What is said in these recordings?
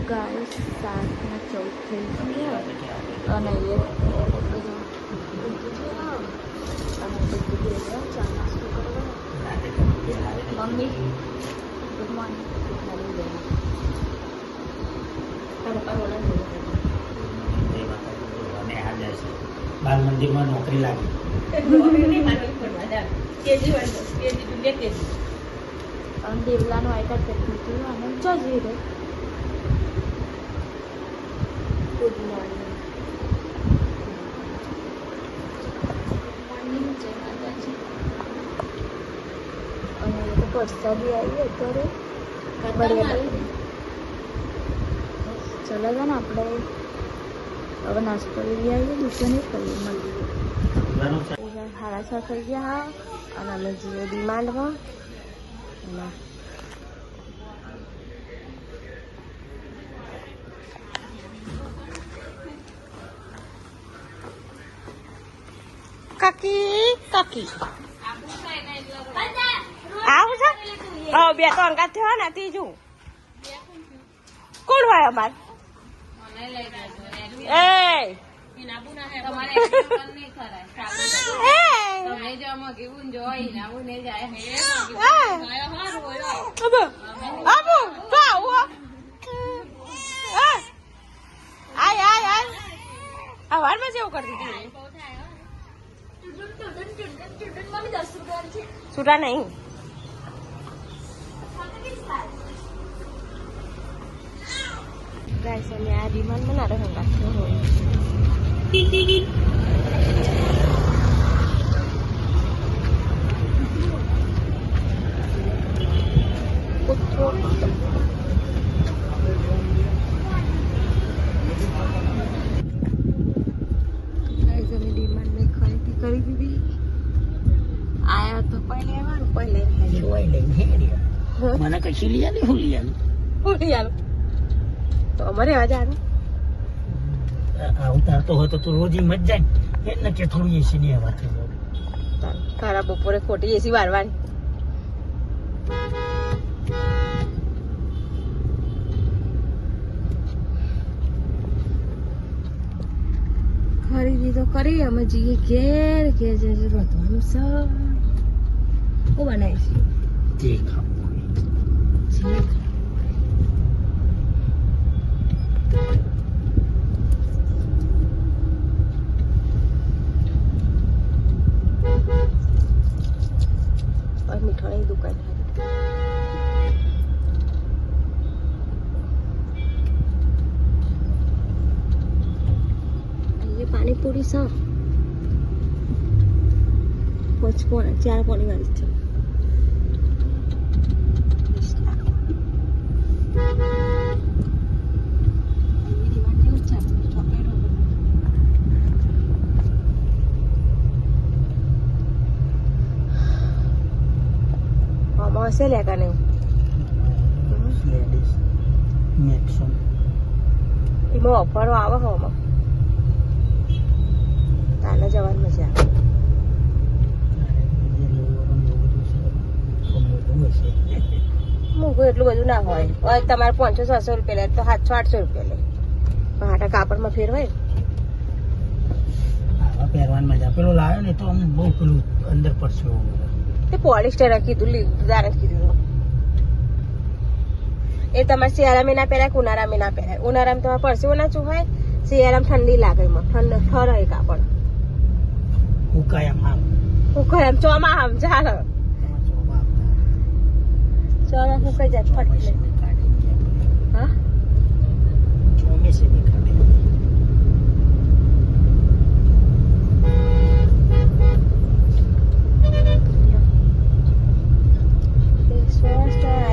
Guys 7:14 થઈ ગયા અને એ મમ્મી ગુડ મોર્નિંગ. બાલ મંદિરમાં નોકરી લાગી. અને દેવલાનો આઈટા કેટલું અને જજી રે. Good morning. મોર્નિંગ જય માતાજી. અને તો પ્રસાદી આવી અત્યારે ચલો ને આપણે હવે નાસ્તો લઈ આવીએ દુકાને કરી મળીએ. 6:30 થઈ ગયા અને અમે જઈએ ડિમાન્ડમાં. કાકી કાકી આવું છે. હા, 2 તો અંગાત થયો ને. ત્રીજું કોણ હોય અમાર? હવારમાં જેવું કરતી છૂટા નહીં. ગાઈસ અમે આ ડિમાન્ડ બનાવે હંગાથ્યો હોય. ગાઈસ અમે ડિમાન્ડની ખરીદી કરી દીધી. આયા તો પહેલે આવવાનું પહેલે મને કશું લઈ આવે. હુલિયાનું તો અમારે આવા જવાનું. ઉતારતો હોય તો તું રોજ મત જાય એટલે કે થોડી એસી ની હવા થઈ તારા બપોરે ખોટી એસી વારવાની. ખરીદી તો કરી અમે જઈએ ઘેર ઘેર જઈને રોધવાનું છે. હું બનાવીશ તે ખાવું મીઠાની દુકાન અહીંયા પાણીપુરી છે. 4 પોણી વાળી છે. હશે લે કાને એમાં ઓફરો આવે હોમાં તાને જવાની મજા આવે. મૂકું એટલું બધું ના હોય. હવે તમારે 500-600 રૂપિયા લે તો 700-800 રૂપિયા લે. હાટા કાપડમાં ફેર હોય પહેરવાની મજા. પેલું લાવ્યો ને તો અમને બહુ પેલું અંદર પડશે. તે પોલિસ્ટર કીધું લીધું તારે કીધું. એ તમારે શિયાળામાં ના પહેરાય કે ઉનાળામાં ના પહેરાય. ઉનાળામાં તમારે પરસેવો ના ચૂહાય, શિયાળામાં ઠંડી લાગે. એમાં ઠરે કાપડ ઉકાય આમ ચોમા આમ ચાલે. ચોમા ફૂકાઈ જાય ફટ. હા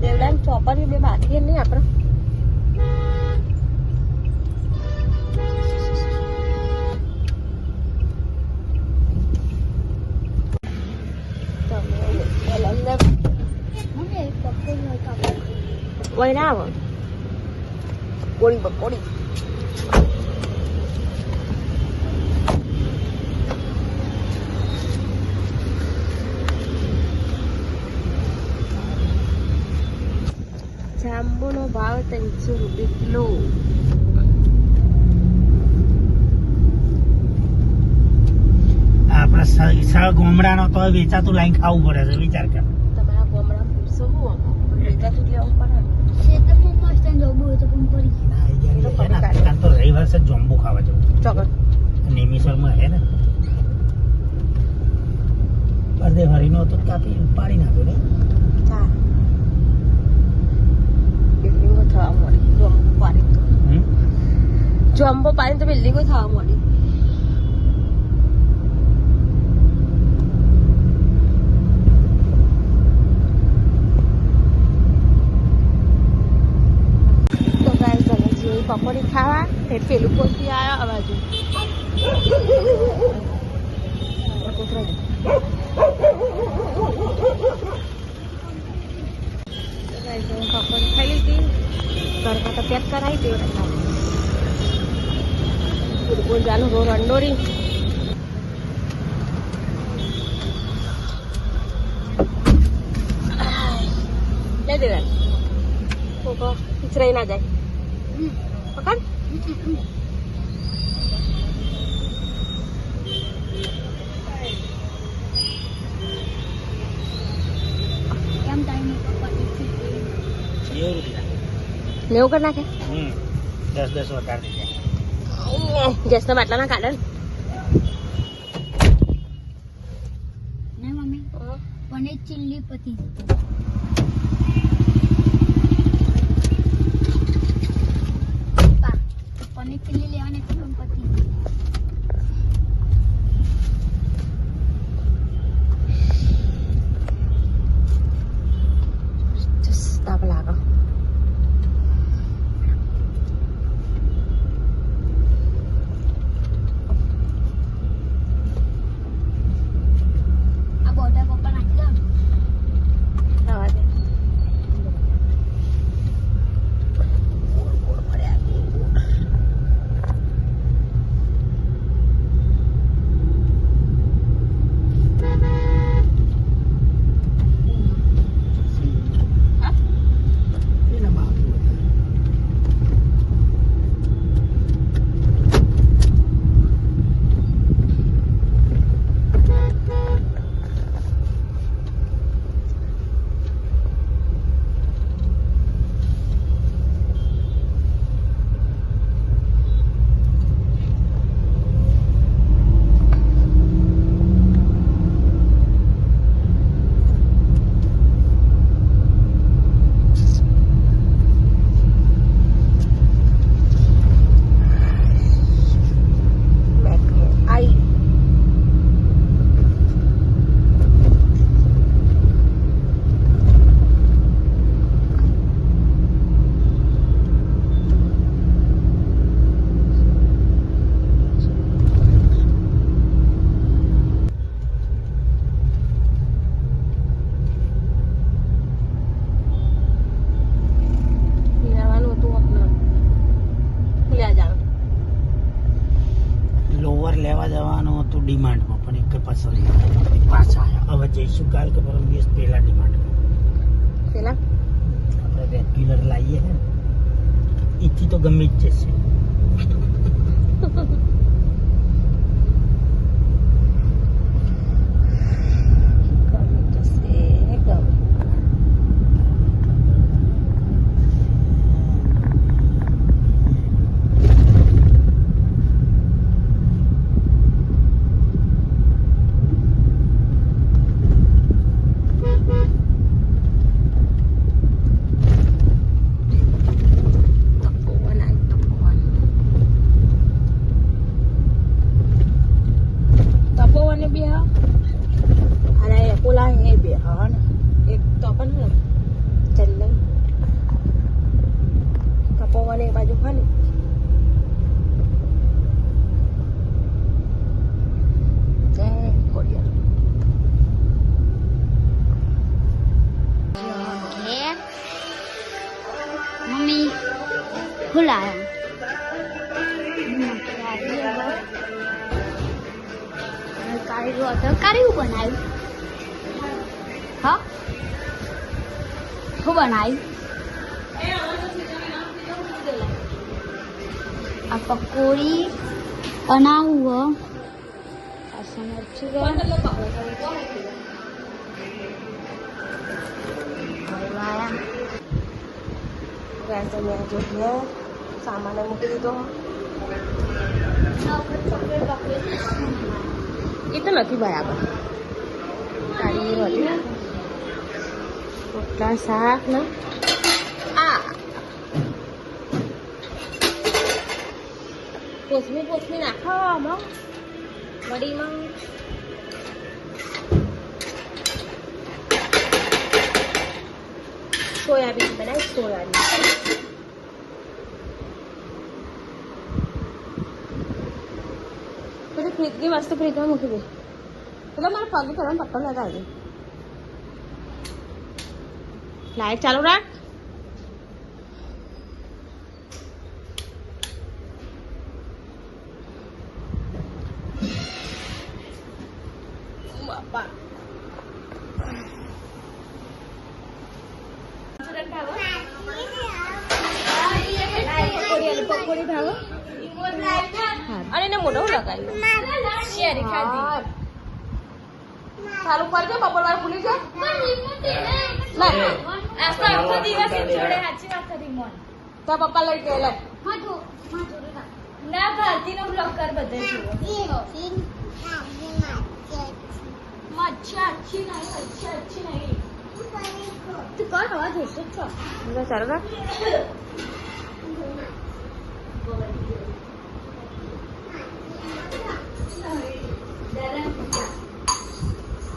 દેવડા ચોપર બે બાકી નહીં આપણે. Quay nào hả? Quay bật có đi. જાંબુનો ભાવ 300 રૂપિયા કિલો. સળ ગોમડાનો તો વેચાતું લાઈન ખાવું પડે છે વિચાર કર. તમારા ગામડામાં પૂછશો હું વેચાતું જ લેવું પડે કાલ તો રવિવાર છે જોંબુ ખાવા જવું ચોકડ નિમિષરમાં હે ને બધે હરીનો તો કાપી પાડી નાખ્યો ને હા બિલ્ડિંગો થવા મળી જોમ્બો પાડી તો જોમ્બો પાડી તો બિલ્ડિંગો થવા મળી તો ગાઈસ ચાલો જે પકોડી ખાવા એ પેલું પોસી આવ્યો આ બાજુ પકોડી ખાઈ લીધી ઘરમાં તો પેક કરાવી દે બોલવાનું રોડ અંડોરી લે દેવા તો પીછરાઈ ના જાય પકડ લેવું કરી નાખે 10 વધારે થઈ જાય ગેસના બાટલાના કાઢે ને મમ્મી પનીર ચીલી પતી પનીર ચીલી લેવાની તો પતી તાપ લાગે આ બોટા પપ્પા નાખી દો ખાવા દે લોવર લેવા જવાનું હતું ડિમાન્ડમાં પણ એક પાછળ પાછા આવ્યા હવે જઈશું કાલ કે પરમ દિવસ પહેલા ડિમાન્ડ પેલા આપણે રેગ્યુલર લાવીએ હે એથી તો ગમે જ જશે બાજુ ખાલી મમ્મી ખુલ્લા કાઢ્યું બનાવ્યું હા શું બનાવ્યું આ પકોડી બનાવું ગેસ અમે જોઈએ સામાન મૂકી દીધો એ તો નથી બરાબર ગાડી વધી રોટલા શાક ને આ કોથમી નાખો આમાં વડીમાં સોયાબીન બનાવી સોયાબીન પછી ફ્રીજની વસ્તુ ફ્રીજમાં મૂકી દે એટલે મારે પગે કરવાનો પટ્ટો લગાવી દે લાઈટ ચાલુ રાખ બાપા પકોડી ભાવો અને એને મોઢું લગાવ્યું સારું કરજો બપોર વાર ભૂલી જાય તો પપ્પા લઈ ગયો લે ના ભારતી નો બ્લોગ કર બધે મચ્છા અચ્છી નહીં તું કર હવા જોઈશે છો સારું રાખ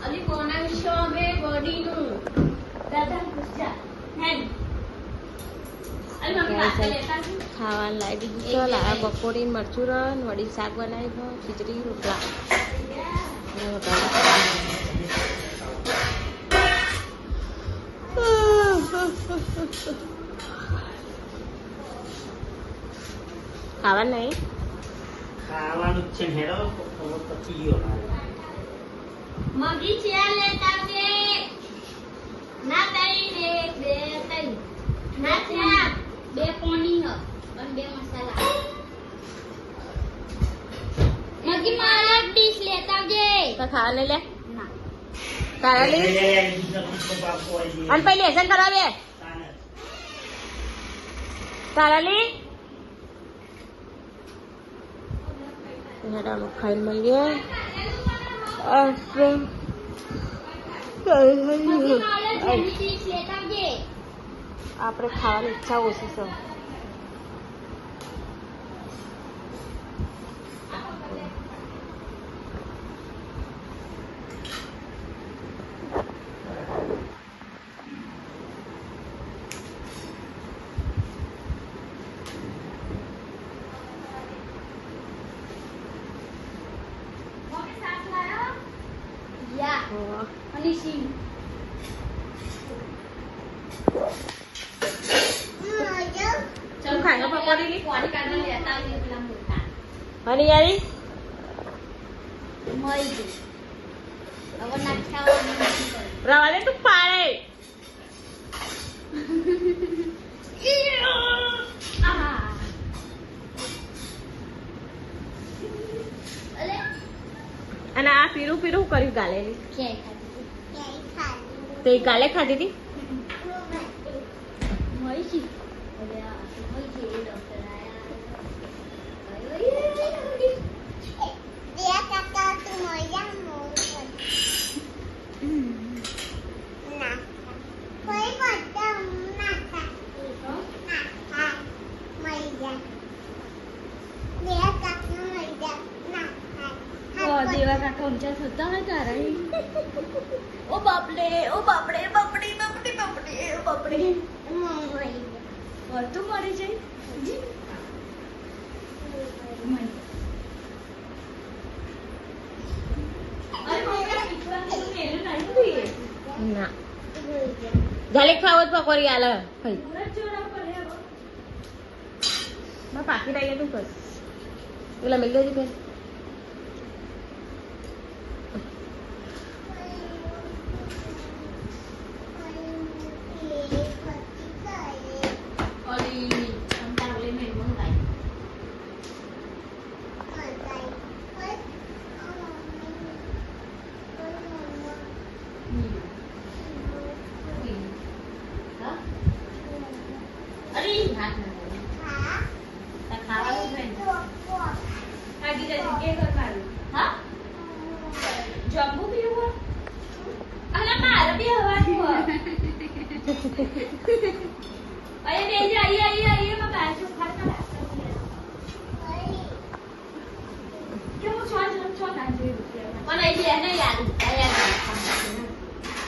અલી બનાવીશું અમે બોડીનું દાદા પૂછા હેન ખાવાનું લાવી દીધું તો લાયા પકોડી મરચું વડી શાક બનાવી દો ખીચડી રોટલા ખાવાનું નહીં ખાવાનું જ છે હેરો પછી ગયો મગી છે લેતા કે ના તારી ને બે તઈ ના ચા બે પોણી હ અને બે મસાલા મગી મારા ડીશ લેતા જે તો ખાવા લઈ લે ના તારા લઈ અને પહેલી એસન કરાવે તારા લઈ હેડાનું ખાઈને મળીએ આપણે ખાવાની ઈચ્છા ઓછી છે અને સી ચલ ખાઈ લો પકોડી લી પાણી કાઢવા લેતા આવી પેલા મોટા હની યારી મળી ગઈ હવે નાખ્યા રવા દે તું પાડે અને આ પીરું પીરું કર્યું ગાલેલી તે ગાલે ખાધી હતી देवा काका उनच्या होता ना तारा ओ बापले ओ बापडे बापडे बापडे बापडे ओ बापडे और तू मरी जाई ના ગાલે ખાવો જ પકોડી આલે ભાઈ માં પાકી રહી તું કર પેલા મિલ દેજી ફેર હા જમ્બુ પીવું અલા મારે બી હવાનું અરે બેજે આઈ માં પાછો ખાતા કેમ છો ના જોઈ મને આઈ લે ને યાર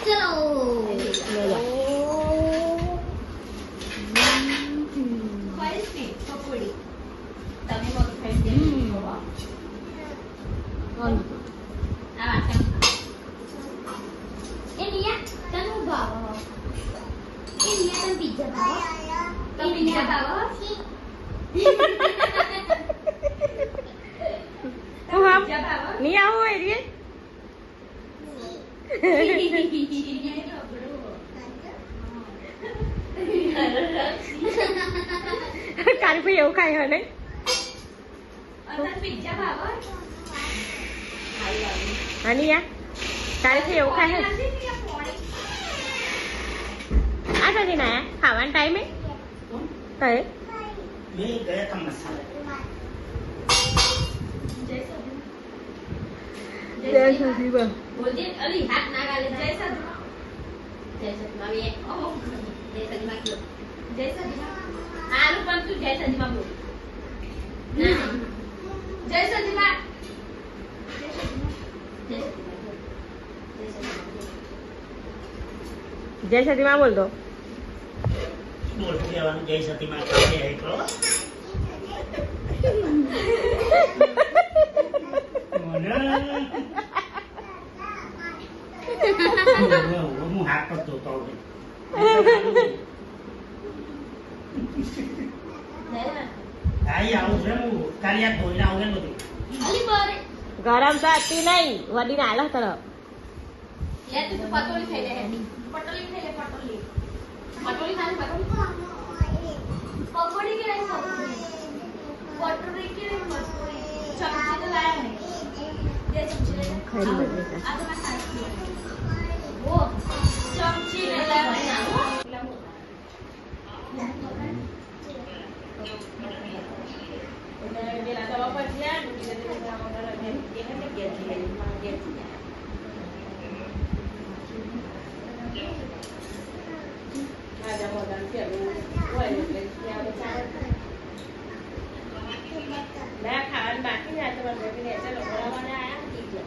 ચલો ખાઈસી પકોડી તમે મગ ખાઈ દેજો આ એ નિયા તને ભાવ એ નિયા તને પિઝા ભાવ તને પિઝા ભાવ નહીં આવો એરિયે કારી ભાઈ એવું ખાય ને અનિયા તારી ભાઈ એવું ખાય આ કદી ના ખાવાના ટાઈમે કહે મેં ગયા હતા મસાલા જય સદીમાં બોલજે અલી હાથ ના ગાલે જય સદીમાં વે ઓહો જય સદીમાં કયો જય સદીમાં હારું પણ તું જય સદીમાં બોલ ના જય સદીમાં જય સદીમાં બોલ દો બોલ દેવાનું જય સતીમાં ખાતે હે તો હું હાથ પર ધોતો હોઉં આઈ આવું છે હું તારી આ ધોઈને આવું ને બધું અલી બરે ગરમ તો હતી નહીં વડી ના આલો તરફ લે તું પટોળી ખાઈ લે પટોળી ખાઈ લે પટોળી ખાઈ પકોડી કે નહીં પટોળી કે નહીં ચમચી તો લાયા નહીં જે ચમચી લે ખરી બદલે આ તો ના ખાઈ ઓ ચમચી લે લાયા બેલા તો પર જ્યાં કે તે ઓર્ડર એને કે છે ada modal siap woi yang besar nah kawan bakinya teman-teman ini saya lo mana ya gitu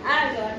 ada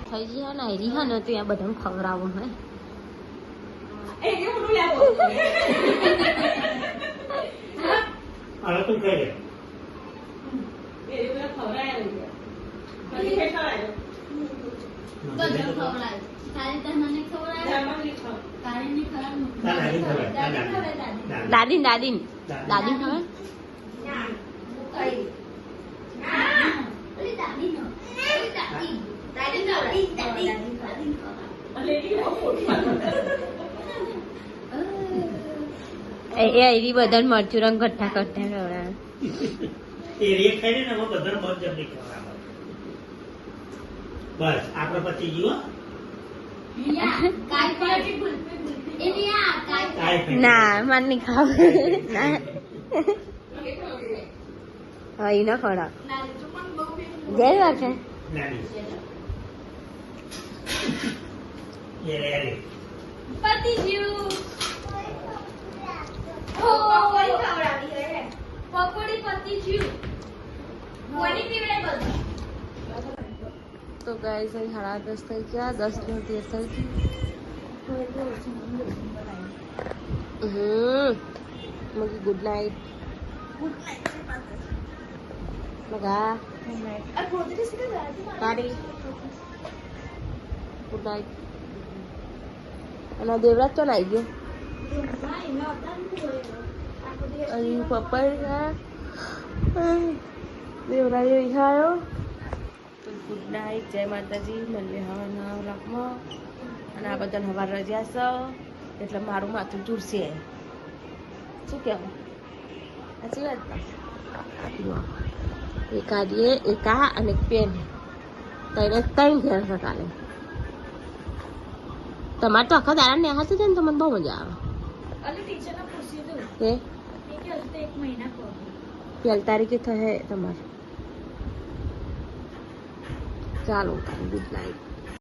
થઈ ગયા ને રીહા ને તો બધાને ખવડાવવું હોય હવે તું કહે દાદી દાદી દાદી ખબર એ એરી બધા મરચું રંગ કઠ્ઠા કઠ્ઠા ખવડાવે એ રે ખાઈને ને બધા બહુ જલ્દી ખવડાવે બસ આપણે પછી જીવો ના માર નહીં ખાવ ના હા એ ના ખવડાવ જય વાર છે નાની એ રે રે પતિ જીવ પકોડી ખવડાવી હે પકોડી પતિ જીવ કોની પીવડે બધું તો ગાઈસ અહીં 10:30 થઈ ગયા 10 ને 13 થઈ ગઈ મગી ગુડ નાઇટ મગા તારી ગુડ નાઇટ અને દેવરાજ તો આવી ગયો અહીં પપ્પા દેવરાજ આવ્યો તો ગુડ નાઇટ જય માતાજી મળીએ હવાના વ્લોગમાં અને આ બધા હવાર રજા છે એટલે મારું માથું ચૂરશે શું કહેવું સાચી વાત એક આડીએ એક આ અને એક પેન ત્રણ ઘેર છે કાલે તમારે તો આખા દાડા ને હશે ને તો મને બહુ મજા આવે કે 1 તારીખે થશે તમારે ચાલો ગુડ નાઇટ